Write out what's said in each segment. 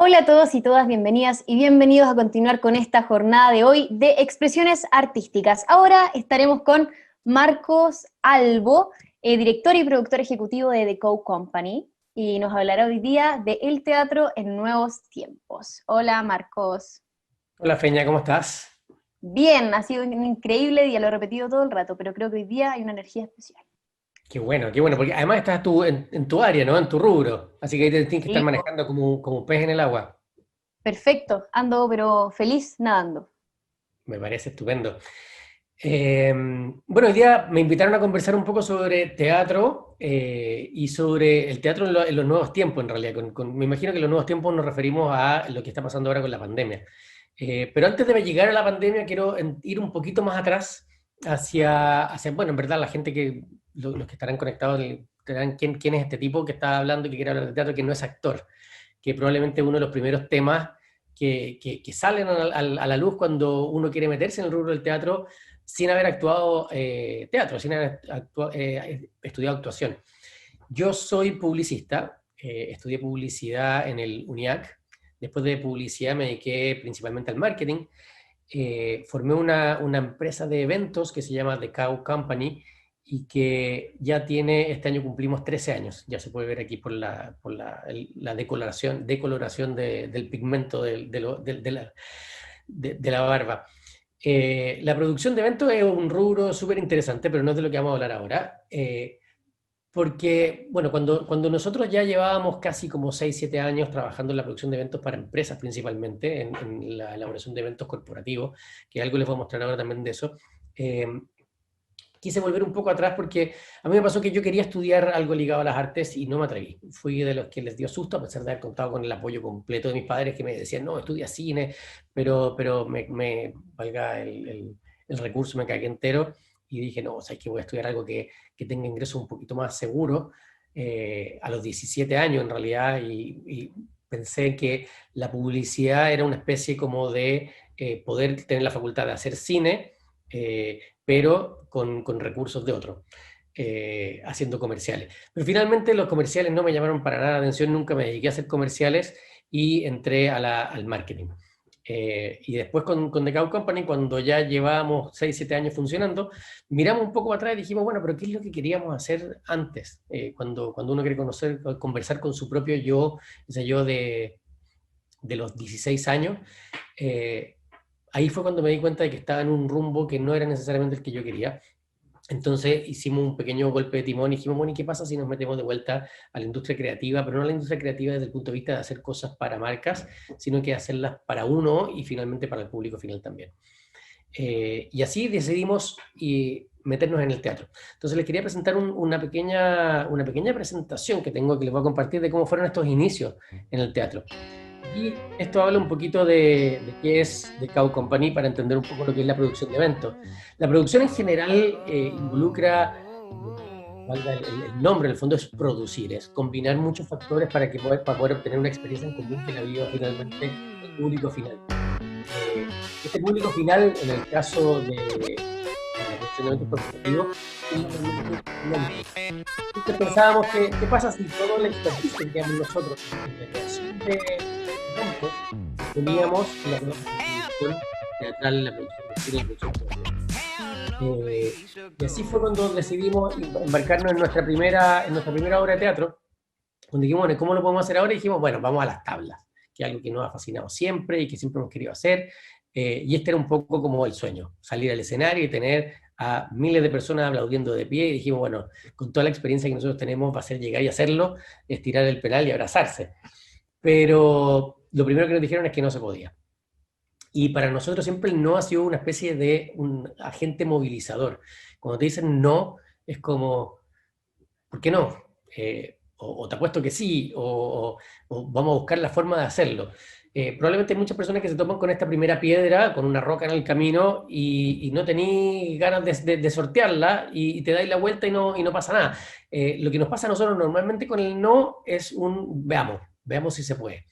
Hola a todos y todas, bienvenidas y bienvenidos a continuar con esta jornada de hoy de expresiones artísticas. Ahora estaremos con Marcos Albo, director y productor ejecutivo de The Coke Company, y nos hablará hoy día de el teatro en nuevos tiempos. Hola Marcos. Hola Feña, ¿cómo estás? Bien, ha sido un increíble día, lo he repetido todo el rato, pero creo que hoy día hay una energía especial. Qué bueno, porque además estás tú en tu área, ¿no? En tu rubro. Así que ahí te tienes que estar Sí, po. manejando como un pez en el agua. Perfecto, ando pero feliz nadando. Me parece estupendo. Bueno, hoy día me invitaron a conversar un poco sobre teatro y sobre el teatro en los nuevos tiempos, en realidad. Me imagino que en los nuevos tiempos nos referimos a lo que está pasando ahora con la pandemia. Pero antes de llegar a la pandemia, quiero ir un poquito más atrás bueno, en verdad, la gente los que estarán conectados tendrán quién es este tipo que está hablando y que quiere hablar de teatro, que no es actor, que probablemente es uno de los primeros temas que salen a la luz cuando uno quiere meterse en el rubro del teatro sin haber actuado teatro, sin haber estudiado actuación. Yo soy publicista, estudié publicidad en el UNIAC. Después de publicidad me dediqué principalmente al marketing. Formé una empresa de eventos que se llama The Cow Company y que ya tiene, este año cumplimos 13 años. Ya se puede ver aquí por la decoloración del pigmento de la barba. La producción de eventos es un rubro súper interesante, pero no es de lo que vamos a hablar ahora. Porque, bueno, cuando nosotros ya llevábamos casi como 6 7 años trabajando en la producción de eventos para empresas principalmente, en la elaboración de eventos corporativos, que algo les voy a mostrar ahora también de eso, eh, quise volver un poco atrás porque a mí me pasó que yo quería estudiar algo ligado a las artes y no me atreví. Fui de los que les dio susto, a pesar de haber contado con el apoyo completo de mis padres que me decían, no, estudia cine, pero valga el recurso, me cagué entero y dije, no, o sea, es que voy a estudiar algo que tenga ingresos un poquito más seguros. A los 17 años en realidad y pensé que la publicidad era una especie como de poder tener la facultad de hacer cine, pero con recursos de otro, haciendo comerciales. Pero finalmente los comerciales no me llamaron para nada la atención, nunca me dediqué a hacer comerciales y entré al marketing. Y después con The Cow Company, cuando ya llevábamos 6 7 años funcionando, miramos un poco atrás y dijimos, bueno, pero ¿qué es lo que queríamos hacer antes? Cuando uno quiere conversar con su propio yo, ese yo de los 16 años, eh, ahí fue cuando me di cuenta de que estaba en un rumbo que no era necesariamente el que yo quería. Entonces hicimos un pequeño golpe de timón y dijimos, bueno, ¿y qué pasa si nos metemos de vuelta a la industria creativa? Pero no a la industria creativa desde el punto de vista de hacer cosas para marcas, sino que hacerlas para uno y finalmente para el público final también. Y así decidimos meternos en el teatro. Entonces les quería presentar una pequeña presentación que tengo que les voy a compartir de cómo fueron estos inicios en el teatro. Y esto habla un poquito de qué es The Cow Company para entender un poco lo que es la producción de eventos. La producción en general involucra, valga el nombre, en el fondo es producir, es combinar muchos factores para poder obtener una experiencia en común que la viva finalmente el público final. Este público final, en el caso de la producción de eventos corporativos, es normalmente un cliente. Entonces pensábamos que, ¿qué pasa si toda la expertise que teníamos nosotros en la creación de eventos la poníamos en la producción teatral, en la producción de cine, en la producción fotográfica? Y así fue cuando decidimos embarcarnos en nuestra primera obra de teatro, donde dijimos, bueno, ¿cómo lo podemos hacer ahora? Y dijimos, bueno, vamos a las tablas, que es algo que nos ha fascinado siempre y que siempre hemos querido hacer. Y este era un poco como el sueño, salir al escenario y tener a miles de personas aplaudiendo de pie. Y dijimos, bueno, con toda la experiencia que nosotros tenemos, va a ser llegar y hacerlo, estirar el penal y abrazarse. Pero lo primero que nos dijeron es que no se podía. Y para nosotros siempre el no ha sido una especie de un agente movilizador. Cuando te dicen no, es como, ¿por qué no? O te apuesto que sí, o vamos a buscar la forma de hacerlo. Probablemente hay muchas personas que se toman con esta primera piedra, con una roca en el camino, y no tenéis ganas de sortearla, y te dais la vuelta y no pasa nada. Lo que nos pasa a nosotros normalmente con el no es veamos si se puede.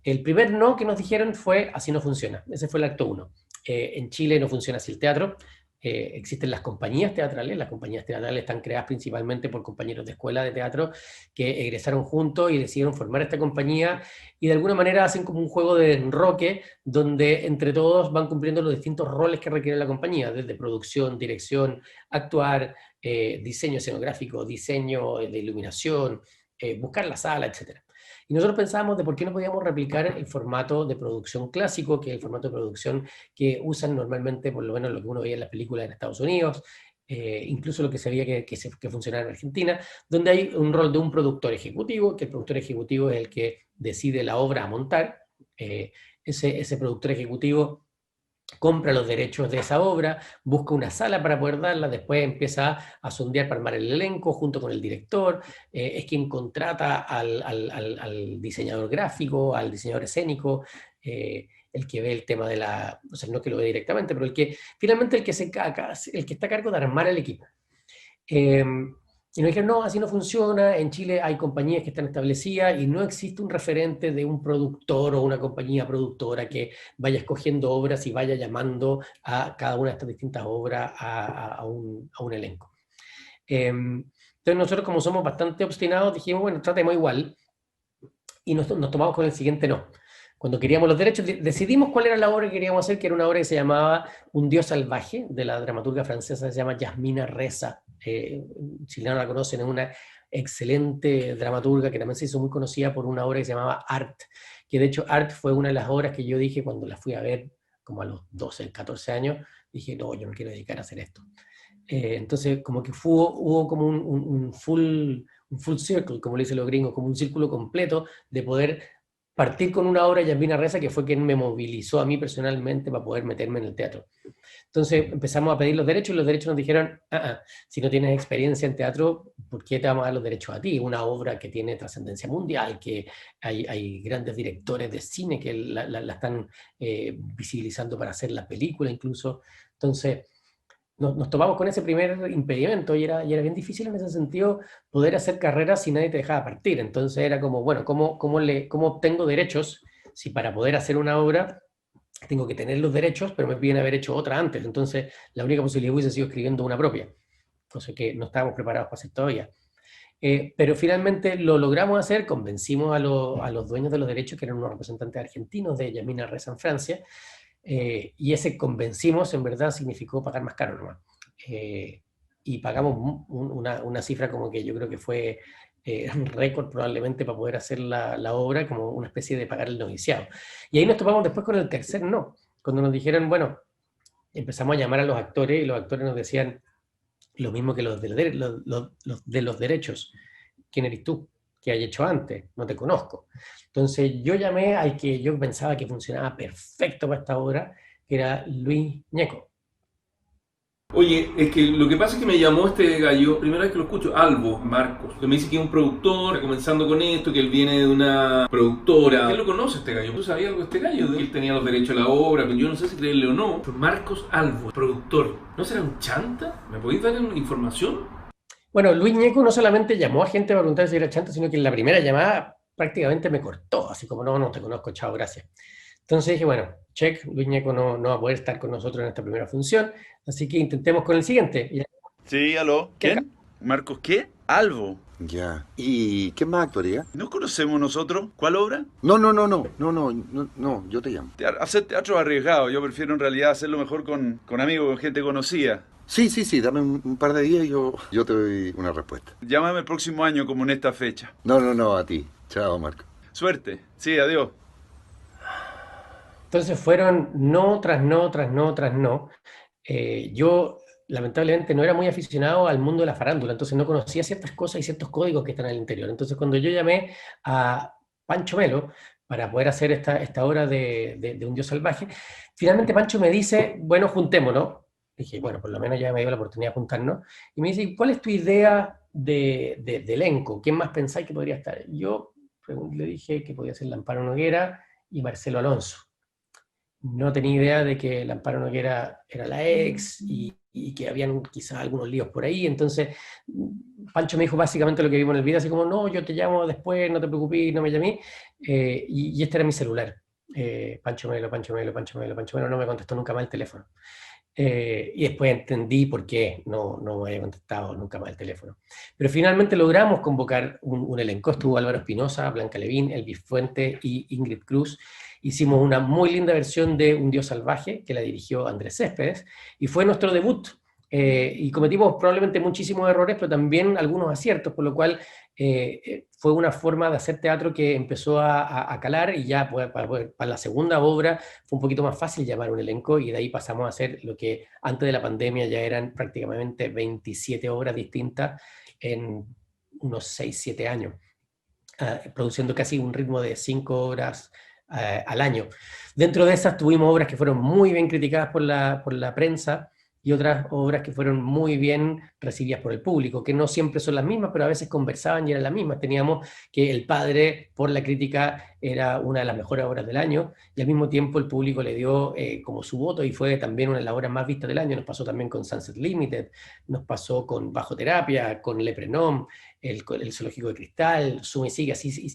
El primer no que nos dijeron fue, así no funciona. Ese fue el acto uno. En Chile no funciona así el teatro. existen las compañías teatrales. Las compañías teatrales están creadas principalmente por compañeros de escuela de teatro que egresaron juntos y decidieron formar esta compañía, y de alguna manera hacen como un juego de enroque donde entre todos van cumpliendo los distintos roles que requiere la compañía, desde producción, dirección, actuar, diseño escenográfico, diseño de iluminación, buscar la sala, etc. Y nosotros pensábamos de por qué no podíamos replicar el formato de producción clásico, que es el formato de producción que usan normalmente, por lo menos lo que uno veía en las películas en Estados Unidos, incluso lo que se veía que funcionaba en Argentina, donde hay un rol de un productor ejecutivo, que el productor ejecutivo es el que decide la obra a montar. Ese productor ejecutivo compra los derechos de esa obra, busca una sala para poder darla, después empieza a sondear para armar el elenco junto con el director, es quien contrata al diseñador gráfico, al diseñador escénico, el que ve el tema de la, o sea, no que lo ve directamente, pero finalmente el que está a cargo de armar el equipo. Y nos dijeron, no, así no funciona, en Chile hay compañías que están establecidas y no existe un referente de un productor o una compañía productora que vaya escogiendo obras y vaya llamando a cada una de estas distintas obras a un elenco. Entonces nosotros, como somos bastante obstinados, dijimos, bueno, tratemos igual, y nos tomamos con el siguiente no. Cuando queríamos los derechos, decidimos cuál era la obra que queríamos hacer, que era una obra que se llamaba Un Dios Salvaje, de la dramaturga francesa, se llama Yasmina Reza. Si no la conocen, es una excelente dramaturga que también se hizo muy conocida por una obra que se llamaba Art, que de hecho Art fue una de las obras que yo dije cuando la fui a ver, como a los 12, 14 años, dije, no, yo me quiero dedicar a hacer esto. Entonces, como que hubo como un full circle, como le dicen los gringos, como un círculo completo de poder partir con una obra de Yasmina Reza, que fue quien me movilizó a mí personalmente para poder meterme en el teatro. Entonces empezamos a pedir los derechos, y los derechos nos dijeron, si no tienes experiencia en teatro, ¿por qué te vamos a dar los derechos a ti? Una obra que tiene trascendencia mundial, que hay grandes directores de cine que la están visibilizando para hacer la película incluso. Entonces nos topamos con ese primer impedimento, y era bien difícil en ese sentido poder hacer carreras si nadie te dejaba partir. Entonces era como, bueno, ¿cómo obtengo derechos si para poder hacer una obra tengo que tener los derechos, pero me piden haber hecho otra antes? Entonces la única posibilidad hubiese sido escribiendo una propia, cosa que no estábamos preparados para hacer todavía. Pero finalmente lo logramos hacer, convencimos a los dueños de los derechos, que eran unos representantes argentinos de Yasmina Reza en Francia, y ese convencimos en verdad significó pagar más caro nomás. Y pagamos una cifra como que yo creo que fue un récord probablemente para poder hacer la obra, como una especie de pagar el noviciado. Y ahí nos topamos después con el tercer no, cuando nos dijeron, bueno, empezamos a llamar a los actores, y los actores nos decían lo mismo que los de los derechos. ¿Quién eres tú? ¿Qué hay hecho antes? No te conozco. Entonces yo llamé al que yo pensaba que funcionaba perfecto para esta obra, que era Luis Ñeco. Oye, es que lo que pasa es que me llamó este gallo, primera vez que lo escucho, Albo Marcos, que me dice que es un productor, está comenzando con esto, que él viene de una productora. ¿Quién lo conoce este gallo? ¿Tú sabías algo de este gallo? Él tenía los derechos a la obra, pero yo no sé si creerle o no. Marcos Albo, productor. ¿No será un chanta? ¿Me podéis dar información? Bueno, Luis Ñeco no solamente llamó a gente para preguntar si era chanta, sino que en la primera llamada prácticamente me cortó, así como, no te conozco, chao, gracias. Entonces dije, bueno, check, Luis Ñeco no va a poder estar con nosotros en esta primera función, así que intentemos con el siguiente. Sí, aló. ¿Quién? ¿Marcos qué? Albo. Ya. ¿Y qué más actuaría? ¿No conocemos nosotros? ¿Cuál obra? No, yo te llamo. Hacer teatro arriesgado. Yo prefiero en realidad hacerlo mejor con amigos, con gente conocida. Sí, dame un par de días y yo te doy una respuesta. Llámame el próximo año como en esta fecha. No, a ti. Chao, Marco. Suerte. Sí, adiós. Entonces fueron no tras no, tras no, tras no. Yo lamentablemente no era muy aficionado al mundo de la farándula, entonces no conocía ciertas cosas y ciertos códigos que están en el interior. Entonces cuando yo llamé a Pancho Melo para poder hacer esta obra de Un Dios Salvaje, finalmente Pancho me dice, bueno, juntémonos. Dije, bueno, por lo menos ya me dio la oportunidad de juntarnos. Y me dice, ¿cuál es tu idea de elenco? ¿Quién más pensáis que podría estar? Yo le dije que podía ser Amparo Noguera y Marcelo Alonso. No tenía idea de que Amparo Noguera era la ex y que habían quizás algunos líos por ahí. Entonces Pancho me dijo básicamente lo que vimos en el video, así como, no, yo te llamo después, no te preocupes, no me llamé. Y este era mi celular. Pancho Melo, no me contestó nunca más el teléfono. Y después entendí por qué no me había contestado nunca más el teléfono. Pero finalmente logramos convocar un elenco. Estuvo Álvaro Espinosa, Blanca Levín, Elvis Fuentes y Ingrid Cruz. Hicimos una muy linda versión de Un Dios Salvaje, que la dirigió Andrés Céspedes, y fue nuestro debut. Y cometimos probablemente muchísimos errores, pero también algunos aciertos, por lo cual fue una forma de hacer teatro que empezó a calar, y ya para la segunda obra fue un poquito más fácil llamar un elenco, y de ahí pasamos a hacer lo que antes de la pandemia ya eran prácticamente 27 obras distintas en unos 6, 7 años, produciendo casi un ritmo de 5 obras al año. Dentro de esas tuvimos obras que fueron muy bien criticadas por la prensa, y otras obras que fueron muy bien recibidas por el público, que no siempre son las mismas, pero a veces conversaban y eran las mismas. Teníamos que El Padre, por la crítica, era una de las mejores obras del año, y al mismo tiempo el público le dio como su voto, y fue también una de las obras más vistas del año. Nos pasó también con Sunset Limited, nos pasó con Bajo Terapia, con Le Prenom, el Zoológico de Cristal, Suma y Sigue, así.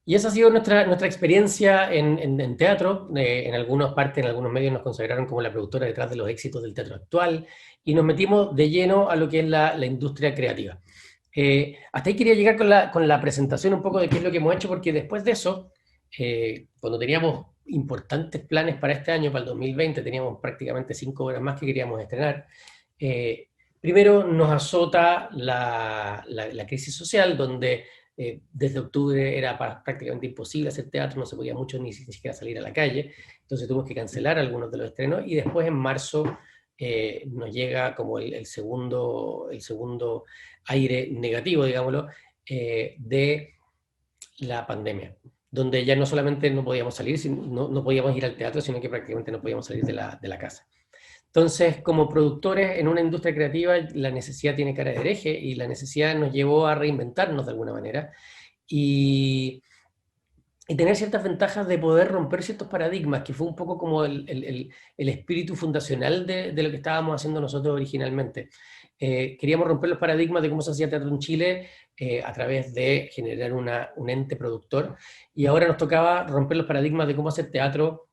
Y esa ha sido nuestra experiencia en teatro. En algunas partes, en algunos medios nos consideraron como la productora detrás de los éxitos del teatro actual, y nos metimos de lleno a lo que es la industria creativa. Hasta ahí quería llegar con la presentación un poco de qué es lo que hemos hecho, porque después de eso, cuando teníamos importantes planes para este año, para el 2020, teníamos prácticamente 5 obras más que queríamos estrenar. Primero nos azota la crisis social, donde desde octubre era prácticamente imposible hacer teatro, no se podía mucho ni siquiera salir a la calle, entonces tuvimos que cancelar algunos de los estrenos, y después en marzo nos llega como el segundo aire negativo, digámoslo, de la pandemia, donde ya no solamente no podíamos salir, no podíamos ir al teatro, sino que prácticamente no podíamos salir de la casa. Entonces, como productores en una industria creativa, la necesidad tiene cara de hereje, y la necesidad nos llevó a reinventarnos de alguna manera, y tener ciertas ventajas de poder romper ciertos paradigmas, que fue un poco como el espíritu fundacional de lo que estábamos haciendo nosotros originalmente. Queríamos romper los paradigmas de cómo se hacía teatro en Chile a través de generar un ente productor, y ahora nos tocaba romper los paradigmas de cómo hacer teatro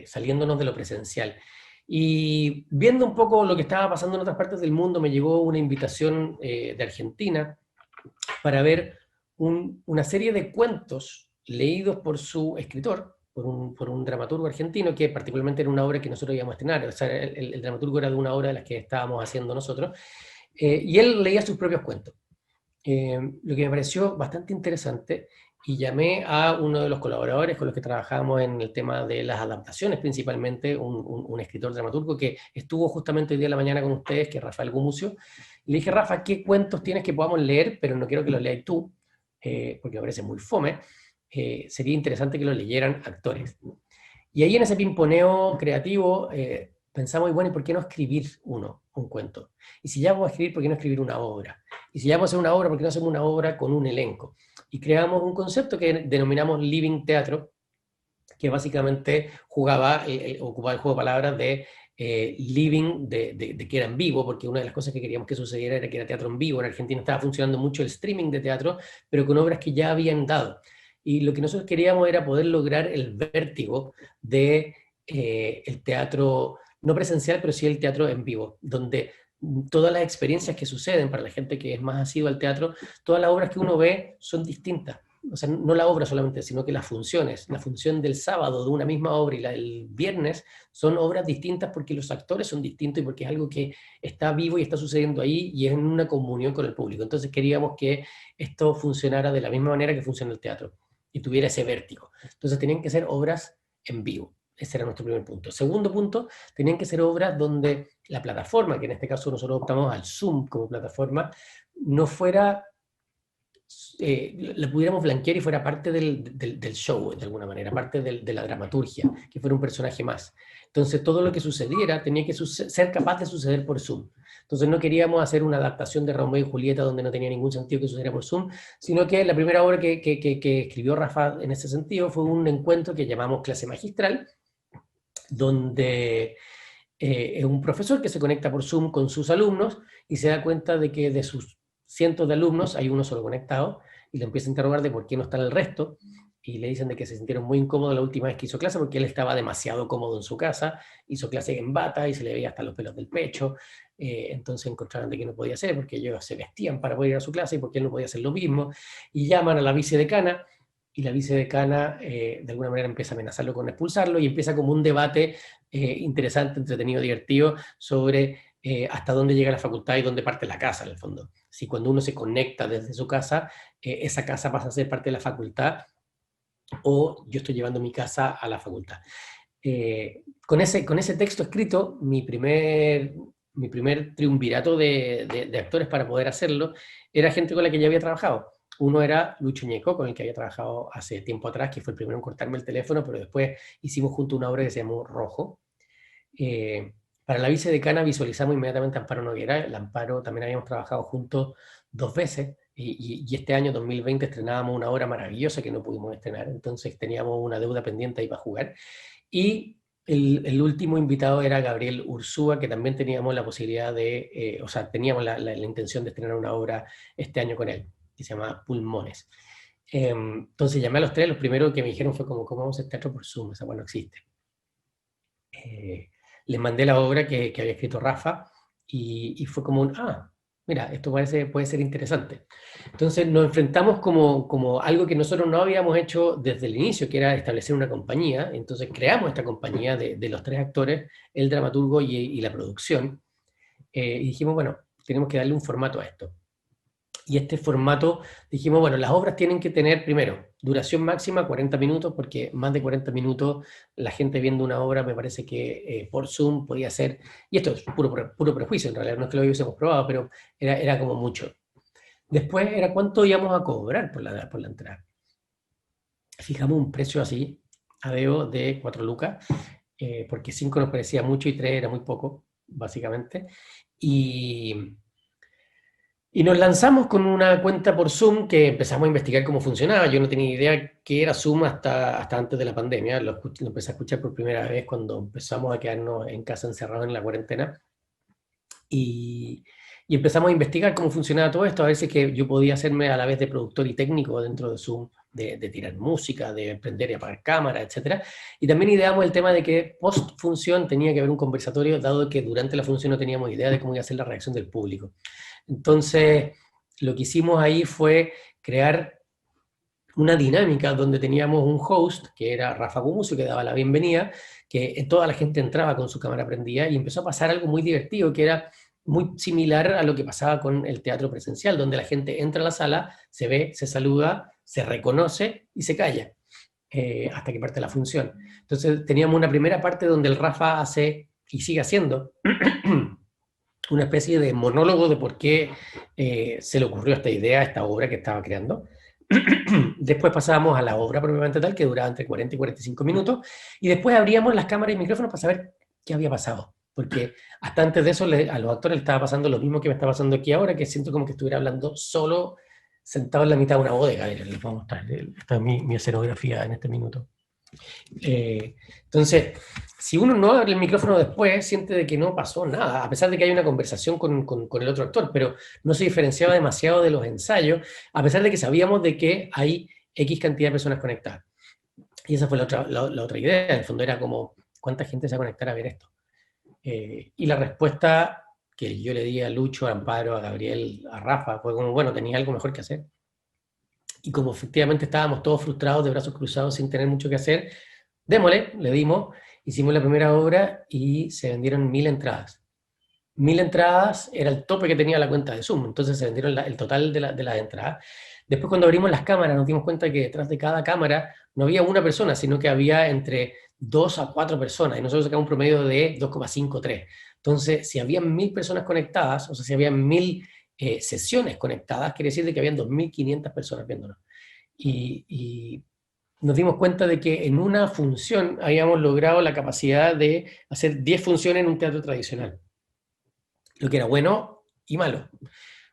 saliéndonos de lo presencial. Y viendo un poco lo que estaba pasando en otras partes del mundo, me llegó una invitación de Argentina para ver una serie de cuentos leídos por su escritor, por un dramaturgo argentino, que particularmente era una obra que nosotros íbamos a estrenar. O sea, el dramaturgo era de una obra de las que estábamos haciendo nosotros, y él leía sus propios cuentos. Lo que me pareció bastante interesante, y llamé a uno de los colaboradores con los que trabajábamos en el tema de las adaptaciones, principalmente un escritor dramaturgo que estuvo justamente hoy día en la mañana con ustedes, que es Rafael Gumucio. Le dije: Rafa, ¿qué cuentos tienes que podamos leer? Pero no quiero que los leas tú, porque me parece muy fome. Sería interesante que lo leyeran actores. Y ahí en ese pimponeo creativo pensamos, y bueno, ¿y por qué no escribir un cuento? Y si ya vamos a escribir, ¿por qué no escribir una obra? Y si ya vamos a hacer una obra, ¿por qué no hacemos una obra con un elenco? Y creamos un concepto que denominamos Living Teatro, que básicamente ocupaba el juego de palabras de living, de que era en vivo, porque una de las cosas que queríamos que sucediera era que era teatro en vivo. En Argentina estaba funcionando mucho el streaming de teatro, pero con obras que ya habían dado. Y lo que nosotros queríamos era poder lograr el vértigo de el teatro, no presencial, pero sí el teatro en vivo, donde todas las experiencias que suceden para la gente que es más asidua al teatro, todas las obras que uno ve son distintas. O sea, no la obra solamente, sino que las funciones, la función del sábado de una misma obra y la del viernes son obras distintas, porque los actores son distintos y porque es algo que está vivo y está sucediendo ahí y es en una comunión con el público. Entonces queríamos que esto funcionara de la misma manera que funciona el teatro y tuviera ese vértigo. Entonces tenían que ser obras en vivo. Ese era nuestro primer punto. Segundo punto, tenían que ser obras donde la plataforma, que en este caso nosotros optamos al Zoom como plataforma, no fuera la pudiéramos blanquear y fuera parte del show, de alguna manera, parte de la dramaturgia, que fuera un personaje más. Entonces todo lo que sucediera tenía que ser capaz de suceder por Zoom. Entonces no queríamos hacer una adaptación de Romeo y Julieta donde no tenía ningún sentido que sucediera por Zoom, sino que la primera obra que escribió Rafa en ese sentido fue un encuentro que llamamos clase magistral, donde es un profesor que se conecta por Zoom con sus alumnos y se da cuenta de que de sus cientos de alumnos hay uno solo conectado, y le empieza a interrogar de por qué no está el resto, y le dicen de que se sintieron muy incómodos la última vez que hizo clase porque él estaba demasiado cómodo en su casa, hizo clase en bata y se le veía hasta los pelos del pecho, entonces encontraron de que no podía hacer porque ellos se vestían para poder ir a su clase y porque él no podía hacer lo mismo, y llaman a la vicedecana, y la vicedecana de alguna manera empieza a amenazarlo con expulsarlo, y empieza como un debate interesante, entretenido, divertido, sobre hasta dónde llega la facultad y dónde parte la casa, en el fondo. Si cuando uno se conecta desde su casa, esa casa pasa a ser parte de la facultad, o yo estoy llevando mi casa a la facultad. Con ese texto escrito, mi primer triunvirato de actores para poder hacerlo, era gente con la que ya había trabajado. Uno era Lucho Ñeco, con el que había trabajado hace tiempo atrás, que fue el primero en cortarme el teléfono, pero después hicimos junto una obra que se llamó Rojo. Para la vicedecana visualizamos inmediatamente a Amparo Noguera. El Amparo también habíamos trabajado juntos 2 veces, y este año 2020 estrenábamos una obra maravillosa que no pudimos estrenar, entonces teníamos una deuda pendiente ahí para jugar. Y el último invitado era Gabriel Ursúa, que también teníamos la posibilidad de, teníamos la intención de estrenar una obra este año con él, que se llama Pulmones. Entonces llamé a los 3, los primeros que me dijeron fue como, ¿cómo vamos a hacer teatro por Zoom? Esa bueno, no existe. Les mandé la obra que había escrito Rafa, y fue como mira, esto puede ser interesante. Entonces nos enfrentamos como algo que nosotros no habíamos hecho desde el inicio, que era establecer una compañía. Entonces creamos esta compañía de los 3 actores, el dramaturgo y la producción, y dijimos, bueno, tenemos que darle un formato a esto. Y este formato, dijimos, bueno, las obras tienen que tener, primero, duración máxima 40 minutos, porque más de 40 minutos la gente viendo una obra me parece que por Zoom podía ser, y esto es puro prejuicio en realidad, no es que lo hubiésemos probado, pero era como mucho. Después era cuánto íbamos a cobrar por la entrada. Fijamos un precio así, adeo, de 4 lucas, porque 5 nos parecía mucho y 3 era muy poco, básicamente, y nos lanzamos con una cuenta por Zoom que empezamos a investigar cómo funcionaba. Yo no tenía idea qué era Zoom hasta antes de la pandemia. Lo empecé a escuchar por primera vez cuando empezamos a quedarnos en casa encerrados en la cuarentena. Y empezamos a investigar cómo funcionaba todo esto, a ver si que yo podía hacerme a la vez de productor y técnico dentro de Zoom, de tirar música, de prender y apagar cámara, etc. Y también ideamos el tema de que post-función tenía que haber un conversatorio, dado que durante la función no teníamos idea de cómo iba a ser la reacción del público. Entonces, lo que hicimos ahí fue crear una dinámica donde teníamos un host, que era Rafa Gumucio, que daba la bienvenida, que toda la gente entraba con su cámara prendida, y empezó a pasar algo muy divertido, que era muy similar a lo que pasaba con el teatro presencial, donde la gente entra a la sala, se ve, se saluda, se reconoce y se calla, hasta que parte la función. Entonces teníamos una primera parte donde el Rafa hace, y sigue haciendo, una especie de monólogo de por qué se le ocurrió esta idea, esta obra que estaba creando. Después pasábamos a la obra propiamente tal, que duraba entre 40 y 45 minutos, y después abríamos las cámaras y micrófonos para saber qué había pasado. Porque hasta antes de eso a los actores les estaba pasando lo mismo que me está pasando aquí ahora, que siento como que estuviera hablando solo, sentado en la mitad de una bodega. Les voy a mostrar, esta es mi escenografía en este minuto. Entonces, si uno no abre el micrófono después, siente de que no pasó nada, a pesar de que hay una conversación con el otro actor, pero no se diferenciaba demasiado de los ensayos, a pesar de que sabíamos de que hay X cantidad de personas conectadas. Y esa fue la otra idea, en el fondo era como, ¿cuánta gente se va a conectar a ver esto? Y la respuesta que yo le di a Lucho, a Amparo, a Gabriel, a Rafa, fue como, bueno, tenía algo mejor que hacer. Y como efectivamente estábamos todos frustrados, de brazos cruzados, sin tener mucho que hacer, démosle, le dimos, hicimos la primera obra y se vendieron 1000 entradas. 1000 entradas era el tope que tenía la cuenta de Zoom, entonces se vendieron el total de las entradas. Después, cuando abrimos las cámaras, nos dimos cuenta que detrás de cada cámara no había una persona, sino que había entre 2 a 4 personas, y nosotros sacamos un promedio de 2,53. Entonces, si había 1000 personas conectadas, o sea, si había 1000 sesiones conectadas, quiere decir de que habían 2.500 personas viéndonos. Y nos dimos cuenta de que en una función habíamos logrado la capacidad de hacer 10 funciones en un teatro tradicional. Lo que era bueno y malo.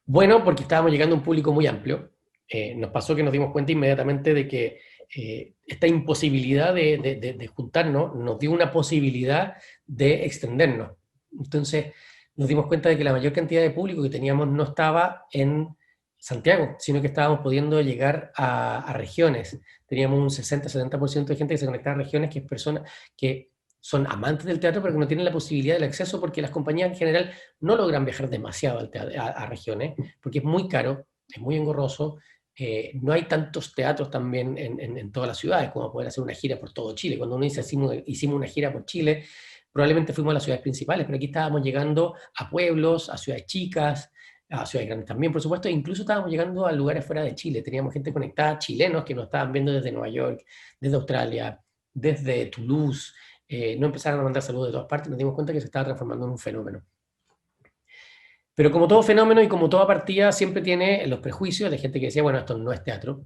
Bueno, porque estábamos llegando a un público muy amplio. Nos pasó que nos dimos cuenta inmediatamente de que esta imposibilidad de juntarnos nos dio una posibilidad de extendernos. Entonces nos dimos cuenta de que la mayor cantidad de público que teníamos no estaba en Santiago, sino que estábamos pudiendo llegar a regiones. Teníamos un 60-70% de gente que se conectaba a regiones, que es personas que son amantes del teatro, pero que no tienen la posibilidad del acceso porque las compañías en general no logran viajar demasiado al teatro, a regiones, porque es muy caro, es muy engorroso, no hay tantos teatros también en todas las ciudades como poder hacer una gira por todo Chile. Cuando uno dice hicimos una gira por Chile, probablemente fuimos a las ciudades principales, pero aquí estábamos llegando a pueblos, a ciudades chicas, a ciudades grandes también, por supuesto, e incluso estábamos llegando a lugares fuera de Chile. Teníamos gente conectada, chilenos que nos estaban viendo desde Nueva York, desde Australia, desde Toulouse. No empezaron a mandar saludos de todas partes, nos dimos cuenta que se estaba transformando en un fenómeno. Pero como todo fenómeno y como toda partida, siempre tiene los prejuicios de gente que decía, bueno, esto no es teatro,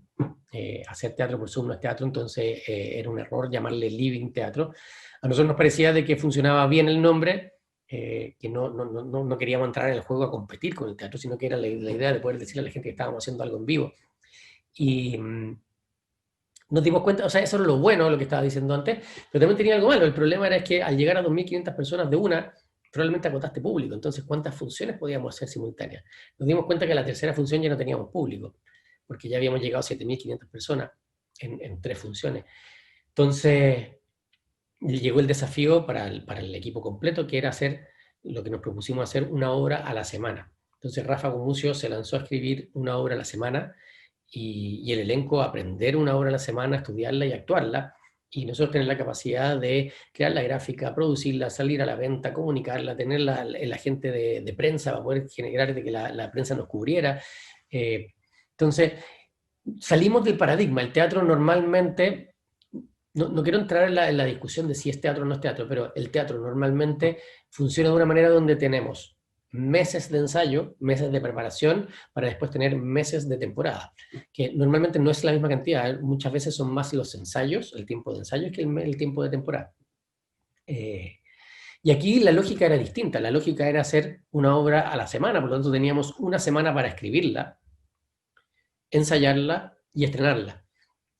hacer teatro por Zoom no es teatro, entonces era un error llamarle living teatro. A nosotros nos parecía de que funcionaba bien el nombre, que no queríamos entrar en el juego a competir con el teatro, sino que era la idea de poder decirle a la gente que estábamos haciendo algo en vivo. Y nos dimos cuenta, o sea, eso era lo bueno, lo que estaba diciendo antes, pero también tenía algo malo. El problema era que al llegar a 2.500 personas de una, probablemente agotaste público. Entonces, ¿cuántas funciones podíamos hacer simultáneas? Nos dimos cuenta que a la tercera función ya no teníamos público, porque ya habíamos llegado a 7.500 personas en 3 funciones. Entonces, llegó el desafío para el equipo completo, que era hacer lo que nos propusimos hacer, una obra a la semana. Entonces, Rafa Gumucio se lanzó a escribir una obra a la semana, y el elenco a aprender una obra a la semana, estudiarla y actuarla, y nosotros tener la capacidad de crear la gráfica, producirla, salir a la venta, comunicarla, tener el agente de prensa para poder generar de que la prensa nos cubriera. Entonces, salimos del paradigma. El teatro normalmente, no quiero entrar en la discusión de si es teatro o no es teatro, pero el teatro normalmente funciona de una manera donde tenemos meses de ensayo, meses de preparación, para después tener meses de temporada, que normalmente no es la misma cantidad, muchas veces son más los ensayos, el tiempo de ensayo, que el tiempo de temporada. Y aquí la lógica era distinta, la lógica era hacer una obra a la semana, por lo tanto teníamos una semana para escribirla, ensayarla y estrenarla.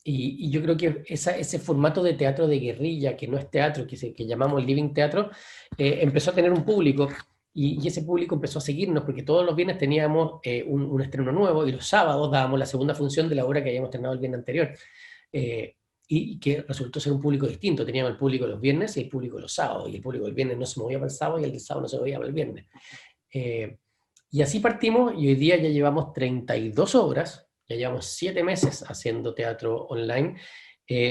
Y yo creo que ese formato de teatro de guerrilla, que no es teatro, que llamamos living teatro, empezó a tener un público. Y ese público empezó a seguirnos porque todos los viernes teníamos un estreno nuevo y los sábados dábamos la segunda función de la obra que habíamos estrenado el viernes anterior. Y que resultó ser un público distinto. Teníamos el público los viernes y el público los sábados. Y el público del viernes no se movía para el sábado y el del sábado no se movía para el viernes. Y así partimos y hoy día ya llevamos 32 obras, ya llevamos 7 meses haciendo teatro online.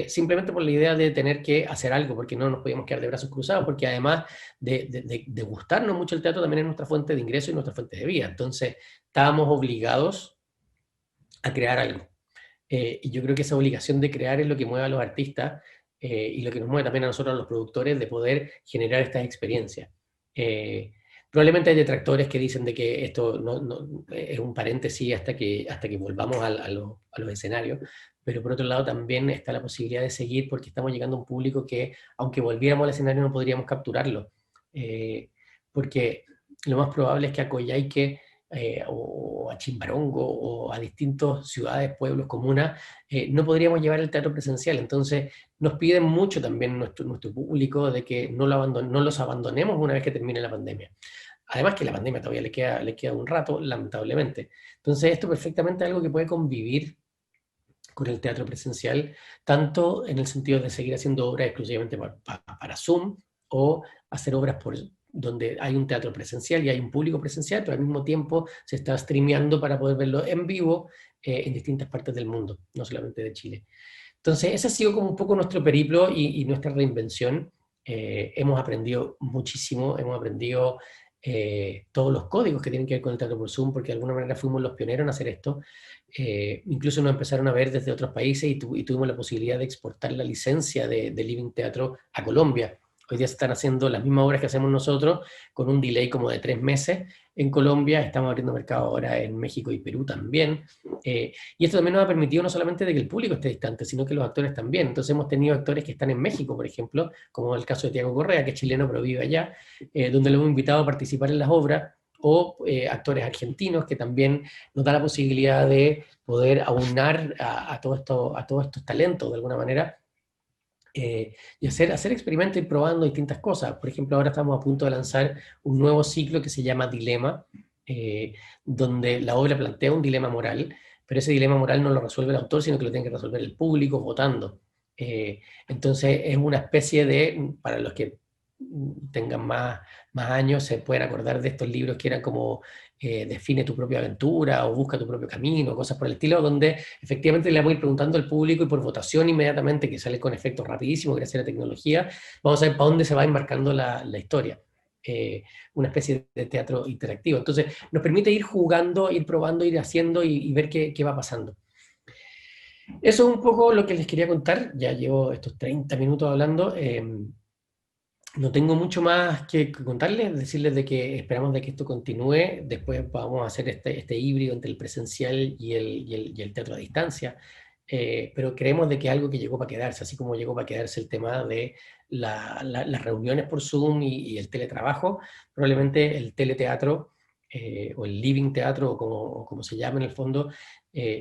Simplemente por la idea de tener que hacer algo, porque no nos podíamos quedar de brazos cruzados, porque además de gustarnos mucho el teatro, también es nuestra fuente de ingreso y nuestra fuente de vida. Entonces, estábamos obligados a crear algo. Y yo creo que esa obligación de crear es lo que mueve a los artistas y lo que nos mueve también a nosotros, a los productores, de poder generar estas experiencias. Probablemente hay detractores que dicen de que esto no es un paréntesis hasta que volvamos a los escenarios, pero por otro lado también está la posibilidad de seguir porque estamos llegando a un público que, aunque volviéramos al escenario, no podríamos capturarlo. Porque lo más probable es que a Coyhaique o a Chimbarongo o a distintas ciudades, pueblos, comunas, no podríamos llevar el teatro presencial. Entonces nos piden mucho también nuestro público de que no los abandonemos una vez que termine la pandemia. Además que la pandemia todavía le queda un rato, lamentablemente. Entonces esto perfectamente es algo que puede convivir con el teatro presencial, tanto en el sentido de seguir haciendo obras exclusivamente para Zoom, o hacer obras donde hay un teatro presencial y hay un público presencial, pero al mismo tiempo se está streameando para poder verlo en vivo en distintas partes del mundo, no solamente de Chile. Entonces ese ha sido como un poco nuestro periplo y nuestra reinvención. Hemos aprendido muchísimo, hemos aprendido todos los códigos que tienen que ver con el teatro por Zoom, porque de alguna manera fuimos los pioneros en hacer esto. Incluso nos empezaron a ver desde otros países y tuvimos la posibilidad de exportar la licencia de Living Teatro a Colombia. Hoy día se están haciendo las mismas obras que hacemos nosotros, con un delay como de 3 meses. En Colombia estamos abriendo mercado ahora en México y Perú también. Y esto también nos ha permitido no solamente de que el público esté distante, sino que los actores también. Entonces hemos tenido actores que están en México, por ejemplo, como el caso de Tiago Correa, que es chileno pero vive allá, donde lo hemos invitado a participar en las obras, o actores argentinos que también nos da la posibilidad de poder aunar a todos estos talentos de alguna manera, y hacer experimentos y probando distintas cosas. Por ejemplo, ahora estamos a punto de lanzar un nuevo ciclo que se llama Dilema, donde la obra plantea un dilema moral, pero ese dilema moral no lo resuelve el autor, sino que lo tiene que resolver el público votando. Entonces es una especie de, para los que tengan más años, se pueden acordar de estos libros que eran como define tu propia aventura o busca tu propio camino, cosas por el estilo, donde efectivamente le vamos a ir preguntando al público y por votación inmediatamente, que sale con efectos rapidísimos gracias a la tecnología, vamos a ver para dónde se va embarcando la historia. Una especie de teatro interactivo. Entonces nos permite ir jugando, ir probando, ir haciendo y ver qué va pasando. Eso es un poco lo que les quería contar. Ya llevo estos 30 minutos hablando. No tengo mucho más que contarles, decirles de que esperamos de que esto continúe. Después vamos a hacer este híbrido entre el presencial y el teatro a distancia. Pero creemos de que es algo que llegó para quedarse, así como llegó para quedarse el tema de las reuniones por Zoom y el teletrabajo. Probablemente el teleteatro o el living teatro, o como se llama en el fondo,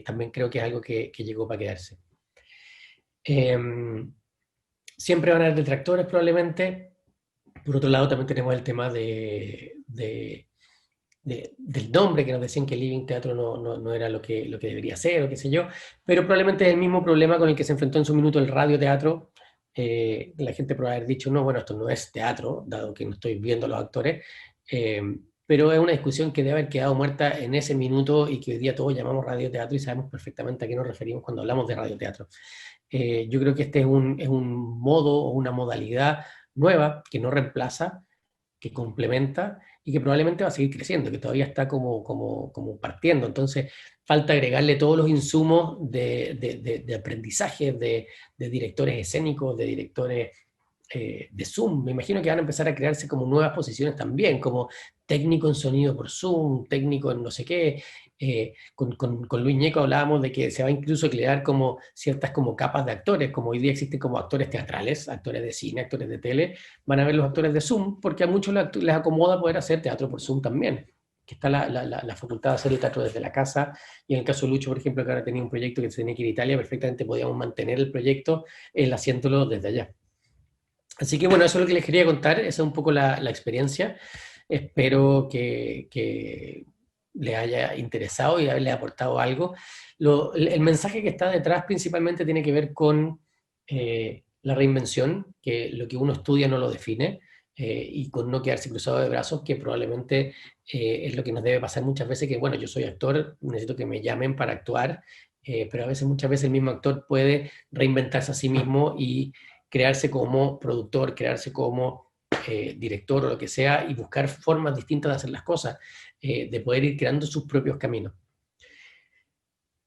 también creo que es algo que llegó para quedarse. Siempre van a haber detractores probablemente. Por otro lado, también tenemos el tema del nombre, que nos decían que el living teatro no era lo que debería ser, o qué sé yo, pero probablemente es el mismo problema con el que se enfrentó en su minuto el radioteatro. La gente puede haber dicho, no, bueno, esto no es teatro, dado que no estoy viendo a los actores, pero es una discusión que debe haber quedado muerta en ese minuto y que hoy día todos llamamos radioteatro y sabemos perfectamente a qué nos referimos cuando hablamos de radioteatro. Yo creo que este es un modo o una modalidad nueva que no reemplaza, que complementa y que probablemente va a seguir creciendo, que todavía está como partiendo. Entonces falta agregarle todos los insumos de aprendizaje de directores escénicos, de directores de Zoom. Me imagino que van a empezar a crearse como nuevas posiciones también, como técnico en sonido por Zoom, técnico en no sé qué. Con Luis Ñeco hablábamos de que se va a incluso crear como ciertas como capas de actores, como hoy día existen como actores teatrales, actores de cine, actores de tele, van a ver los actores de Zoom, porque a muchos les acomoda poder hacer teatro por Zoom también, que está la facultad de hacer el teatro desde la casa, y en el caso de Lucho, por ejemplo, que ahora tenía un proyecto que se tenía que ir a Italia, perfectamente podíamos mantener el proyecto haciéndolo desde allá. Así que bueno, eso es lo que les quería contar, esa es un poco la experiencia. Espero que les haya interesado y haberles aportado algo. El mensaje que está detrás principalmente tiene que ver con la reinvención, que lo que uno estudia no lo define, y con no quedarse cruzado de brazos, que probablemente es lo que nos debe pasar muchas veces, que bueno, yo soy actor, necesito que me llamen para actuar, pero a veces, muchas veces el mismo actor puede reinventarse a sí mismo y crearse como productor, crearse como director o lo que sea, y buscar formas distintas de hacer las cosas, de poder ir creando sus propios caminos.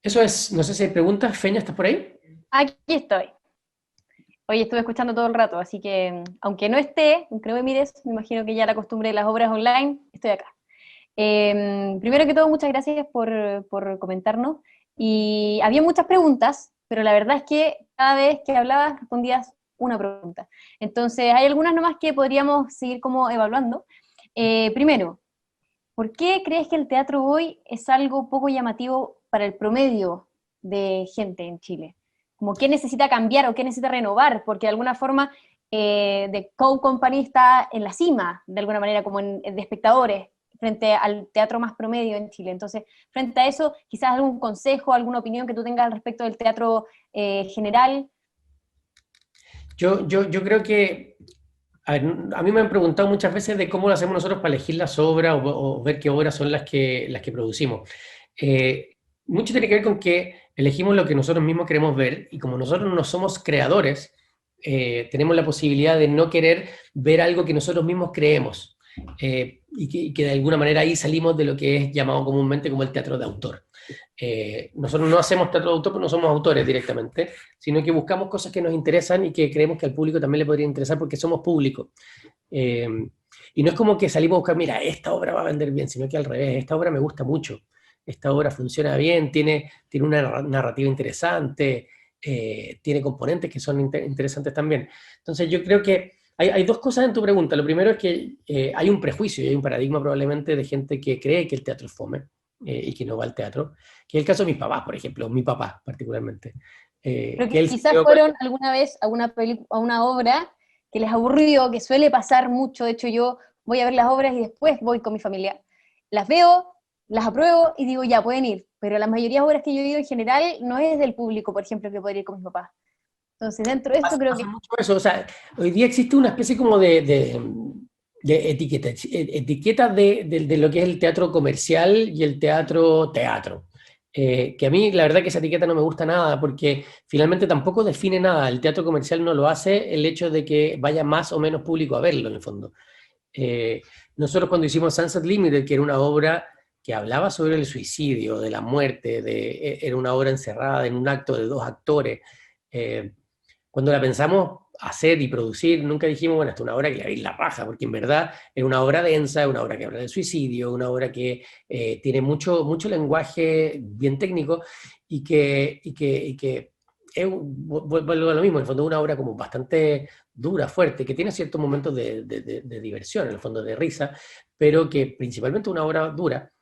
Eso es, no sé si hay preguntas. Feña, ¿estás por ahí? Aquí estoy. Hoy estuve escuchando todo el rato, así que aunque no esté en Creo Mires, me imagino que ya la costumbre de las obras online, estoy acá. Primero que todo, muchas gracias por comentarnos. Y había muchas preguntas, pero la verdad es que cada vez que hablabas respondías una pregunta. Entonces, hay algunas nomás que podríamos seguir como evaluando. Primero, ¿por qué crees que el teatro hoy es algo poco llamativo para el promedio de gente en Chile? Como qué necesita cambiar o qué necesita renovar, porque de alguna forma The Coke Company está en la cima, de alguna manera, como de espectadores, frente al teatro más promedio en Chile. Entonces, frente a eso, quizás algún consejo, alguna opinión que tú tengas al respecto del teatro general. Yo creo que, a mí me han preguntado muchas veces de cómo lo hacemos nosotros para elegir las obras o ver qué obras son las que producimos. Mucho tiene que ver con que elegimos lo que nosotros mismos queremos ver, y como nosotros no somos creadores, tenemos la posibilidad de no querer ver algo que nosotros mismos creemos. y que de alguna manera ahí salimos de lo que es llamado comúnmente como el teatro de autor. Nosotros no hacemos teatro de autor porque no somos autores directamente, sino que buscamos cosas que nos interesan y que creemos que al público también le podría interesar porque somos público. Y no es como que salimos a buscar, mira, esta obra va a vender bien, sino que al revés, esta obra me gusta mucho, esta obra funciona bien, tiene una narrativa interesante, tiene componentes que son interesantes también. Entonces yo creo que hay dos cosas en tu pregunta. Lo primero es que hay un prejuicio y hay un paradigma probablemente de gente que cree que el teatro es fome y que no va al teatro, que es el caso de mis papás, por ejemplo, mi papá particularmente. Pero Que él quizás fueron alguna vez a una obra que les aburrió, que suele pasar mucho. De hecho, yo voy a ver las obras y después voy con mi familia. Las veo, las apruebo y digo, ya, pueden ir. Pero la mayoría de obras que yo he ido en general no es del público, por ejemplo, que podría ir con mis papás. Entonces, dentro de esto creo que... mucho eso. O sea, hoy día existe una especie como de etiqueta de lo que es el teatro comercial y el teatro. Que a mí la verdad que esa etiqueta no me gusta nada porque finalmente tampoco define nada. El teatro comercial no lo hace el hecho de que vaya más o menos público a verlo en el fondo. Nosotros cuando hicimos Sunset Limited, que era una obra que hablaba sobre el suicidio, de la muerte, era una obra encerrada en un acto de 2 actores, cuando la pensamos hacer y producir, nunca dijimos, bueno, esta es una obra que le va a ir la raja, porque en verdad es una obra densa, es una obra que habla del suicidio, una obra que tiene mucho lenguaje bien técnico y que vuelvo a lo mismo, en el fondo es una obra como bastante dura, fuerte, que tiene ciertos momentos de diversión, en el fondo de risa, pero que principalmente es una obra dura.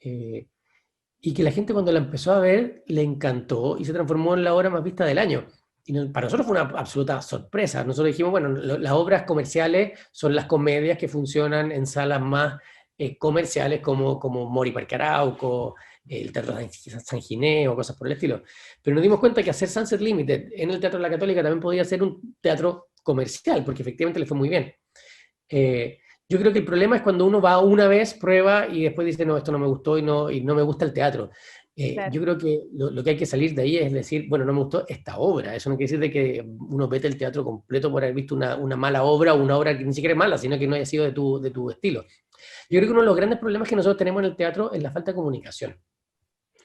Y que la gente cuando la empezó a ver le encantó y se transformó en la obra más vista del año. Y para nosotros fue una absoluta sorpresa. Nosotros dijimos, bueno, las obras comerciales son las comedias que funcionan en salas más comerciales como Mori Parque Arauco, el Teatro San Ginés o cosas por el estilo. Pero nos dimos cuenta que hacer Sunset Limited en el Teatro de la Católica también podía ser un teatro comercial, porque efectivamente le fue muy bien. Yo creo que el problema es cuando uno va una vez, prueba y después dice, no, esto no me gustó y no me gusta el teatro. Claro. Yo creo que lo que hay que salir de ahí es decir, bueno, no me gustó esta obra. Eso no quiere decir de que uno vete el teatro completo por haber visto una mala obra o una obra que ni siquiera es mala, sino que no haya sido de tu estilo. Yo creo que uno de los grandes problemas que nosotros tenemos en el teatro es la falta de comunicación.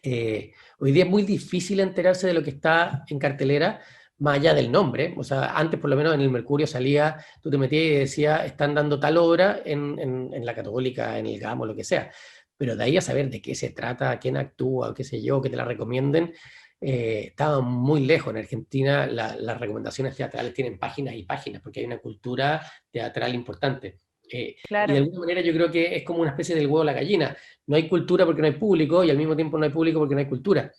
Hoy día es muy difícil enterarse de lo que está en cartelera, más allá del nombre. O sea, antes por lo menos en el Mercurio salía, tú te metías y decías, están dando tal obra en la Católica, en el GAM o lo que sea. Pero de ahí a saber de qué se trata, quién actúa, qué sé yo, que te la recomienden, estaba muy lejos. En Argentina las recomendaciones teatrales tienen páginas y páginas, porque hay una cultura teatral importante. Claro. Y de alguna manera yo creo que es como una especie del huevo o la gallina. No hay cultura porque no hay público, y al mismo tiempo no hay público porque no hay cultura.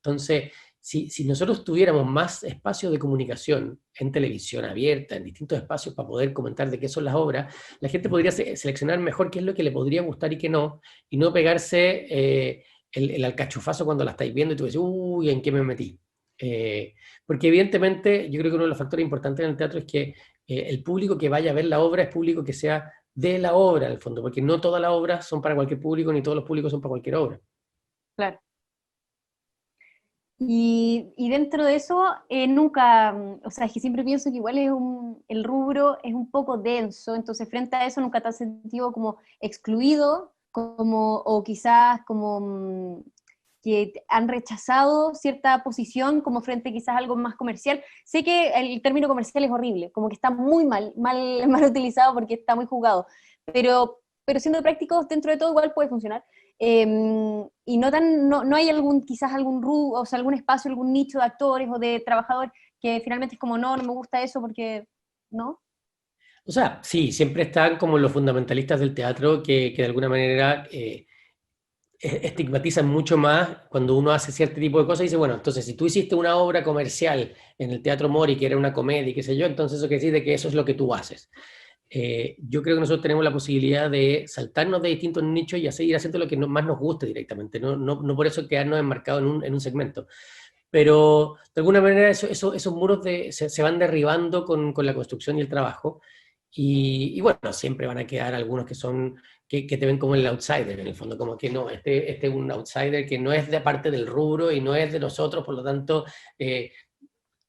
Entonces, si nosotros tuviéramos más espacios de comunicación en televisión abierta, en distintos espacios para poder comentar de qué son las obras, la gente podría seleccionar mejor qué es lo que le podría gustar y no pegarse el alcachofazo cuando la estáis viendo y tú dices, uy, ¿en qué me metí? Porque evidentemente yo creo que uno de los factores importantes en el teatro es que el público que vaya a ver la obra es público que sea de la obra, en el fondo, porque no todas las obras son para cualquier público, ni todos los públicos son para cualquier obra. Claro. Y dentro de eso, nunca, o sea, es que siempre pienso que igual el rubro es un poco denso, entonces frente a eso nunca te has sentido como excluido, o quizás como que han rechazado cierta posición como frente quizás a algo más comercial. Sé que el término comercial es horrible, como que está muy mal utilizado porque está muy jugado, pero siendo prácticos dentro de todo igual puede funcionar. Y no hay quizás algún rubro, o sea, algún espacio, algún nicho de actores o de trabajadores que finalmente es como, no me gusta eso porque, ¿no? O sea, sí, siempre están como los fundamentalistas del teatro que de alguna manera estigmatizan mucho más cuando uno hace cierto tipo de cosas y dice, bueno, entonces si tú hiciste una obra comercial en el Teatro Mori, que era una comedia, qué sé yo, entonces eso quiere decir de que eso es lo que tú haces. Yo creo que nosotros tenemos la posibilidad de saltarnos de distintos nichos y seguir haciendo lo que más nos guste directamente, no por eso quedarnos enmarcados en un segmento. Pero de alguna manera esos muros se van derribando con la construcción y el trabajo. Y bueno, siempre van a quedar algunos que te ven como el outsider, en el fondo, como que no, este es un outsider que no es de parte del rubro y no es de nosotros, por lo tanto,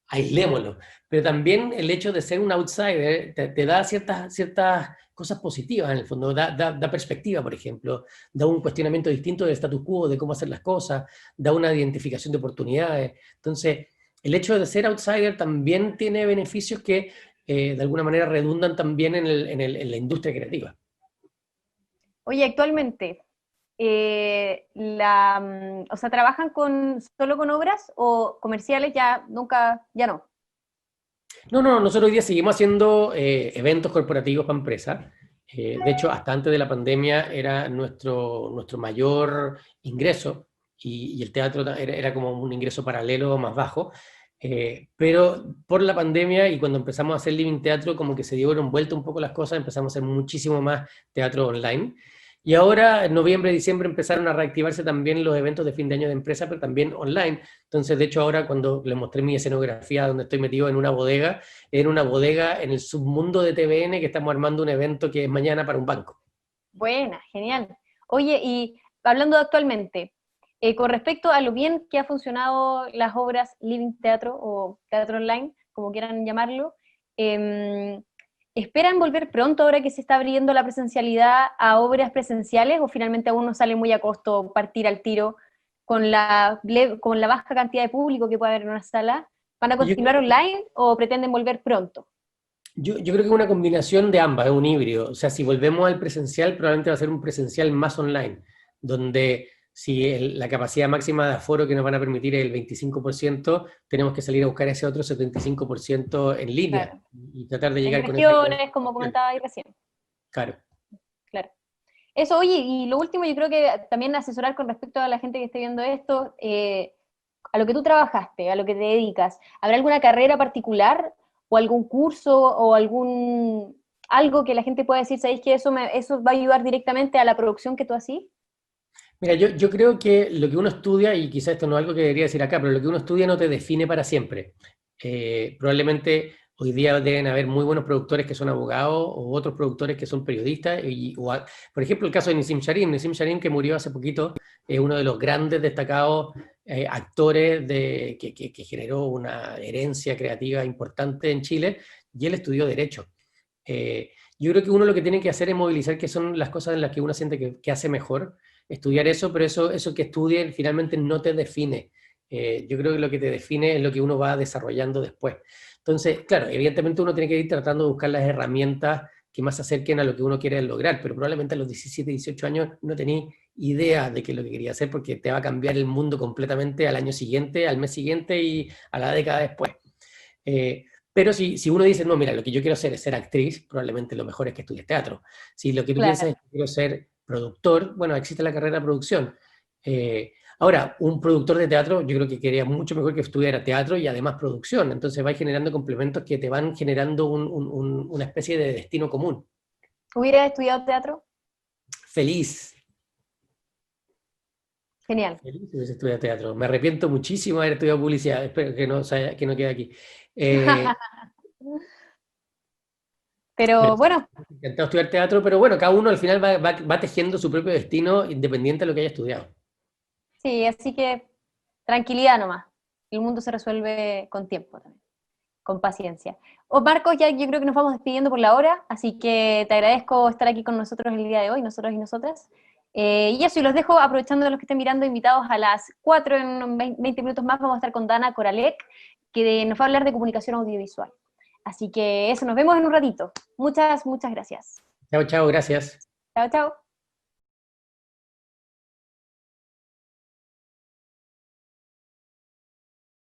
aislémoslo. Pero también el hecho de ser un outsider te da ciertas cosas positivas en el fondo, da perspectiva, por ejemplo, da un cuestionamiento distinto del status quo, de cómo hacer las cosas, da una identificación de oportunidades. Entonces, el hecho de ser outsider también tiene beneficios que de alguna manera redundan también en la industria creativa. Oye, actualmente, o sea, ¿trabajan solo con obras o comerciales? Ya no. No, nosotros hoy día seguimos haciendo eventos corporativos para empresas. De hecho, hasta antes de la pandemia era nuestro mayor ingreso y el teatro era como un ingreso paralelo más bajo. Pero por la pandemia y cuando empezamos a hacer Living Teatro, como que se dieron vuelta un poco las cosas, empezamos a hacer muchísimo más teatro online. Y ahora, en noviembre, diciembre, empezaron a reactivarse también los eventos de fin de año de empresa, pero también online. Entonces, de hecho, ahora cuando les mostré mi escenografía, donde estoy metido en una bodega en el submundo de TVN, que estamos armando un evento que es mañana para un banco. Buena, genial. Oye, y hablando de actualmente, con respecto a lo bien que ha funcionado las obras Living Teatro o Teatro Online, como quieran llamarlo, ¿esperan volver pronto ahora que se está abriendo la presencialidad a obras presenciales o finalmente aún no sale muy a costo partir al tiro con la baja cantidad de público que puede haber en una sala? ¿Van a continuar online o pretenden volver pronto? Yo creo que es una combinación de ambas, es un híbrido. O sea, si volvemos al presencial, probablemente va a ser un presencial más online, donde si la capacidad máxima de aforo que nos van a permitir es el 25%, tenemos que salir a buscar ese otro 75% en línea, Claro. y tratar de llegar En con regiones, como comentaba ahí recién. Claro. Claro. Eso, oye, y lo último, yo creo que también asesorar con respecto a la gente que esté viendo esto, a lo que tú trabajaste, a lo que te dedicas. ¿Habrá alguna carrera particular o algún curso o algo que la gente pueda decir, sabéis que eso va a ayudar directamente a la producción que tú hacís? Mira, yo creo que lo que uno estudia, y quizás esto no es algo que debería decir acá, pero lo que uno estudia no te define para siempre. Probablemente hoy día deben haber muy buenos productores que son abogados o otros productores que son periodistas. Por ejemplo, el caso de Nissim Sharim, que murió hace poquito, es uno de los grandes destacados actores que generó una herencia creativa importante en Chile, y él estudió Derecho. Yo creo que uno lo que tiene que hacer es movilizar qué son las cosas en las que uno siente que hace mejor, estudiar eso, pero eso que estudie finalmente no te define. Yo creo que lo que te define es lo que uno va desarrollando después. Entonces, claro, evidentemente uno tiene que ir tratando de buscar las herramientas que más se acerquen a lo que uno quiere lograr, pero probablemente a los 17, 18 años no tenés idea de qué es lo que quería hacer, porque te va a cambiar el mundo completamente al año siguiente, al mes siguiente y a la década después. Pero si uno dice, no, mira, lo que yo quiero hacer es ser actriz, probablemente lo mejor es que estudies teatro. Si lo que tú piensas es que quiero ser productor, bueno, existe la carrera de producción. Ahora, un productor de teatro yo creo que quería mucho mejor que estudiara teatro y además producción. Entonces va generando complementos que te van generando una especie de destino común. ¿Hubieras estudiado teatro? Feliz. Genial. Feliz hubiese estudiado teatro. Me arrepiento muchísimo de haber estudiado publicidad. Espero que no quede aquí. Pero bueno. Me encantado estudiar teatro, pero bueno, cada uno al final va tejiendo su propio destino independiente de lo que haya estudiado. Sí, así que tranquilidad nomás. El mundo se resuelve con tiempo también, con paciencia. Marcos, ya yo creo que nos vamos despidiendo por la hora, así que te agradezco estar aquí con nosotros el día de hoy, nosotros y nosotras. Y eso, y los dejo aprovechando de los que estén mirando, invitados a las 4 en 20 minutos más, vamos a estar con Dana Coralek, que nos va a hablar de comunicación audiovisual. Así que eso, nos vemos en un ratito. Muchas, muchas gracias. Chao, gracias. Chao, chao.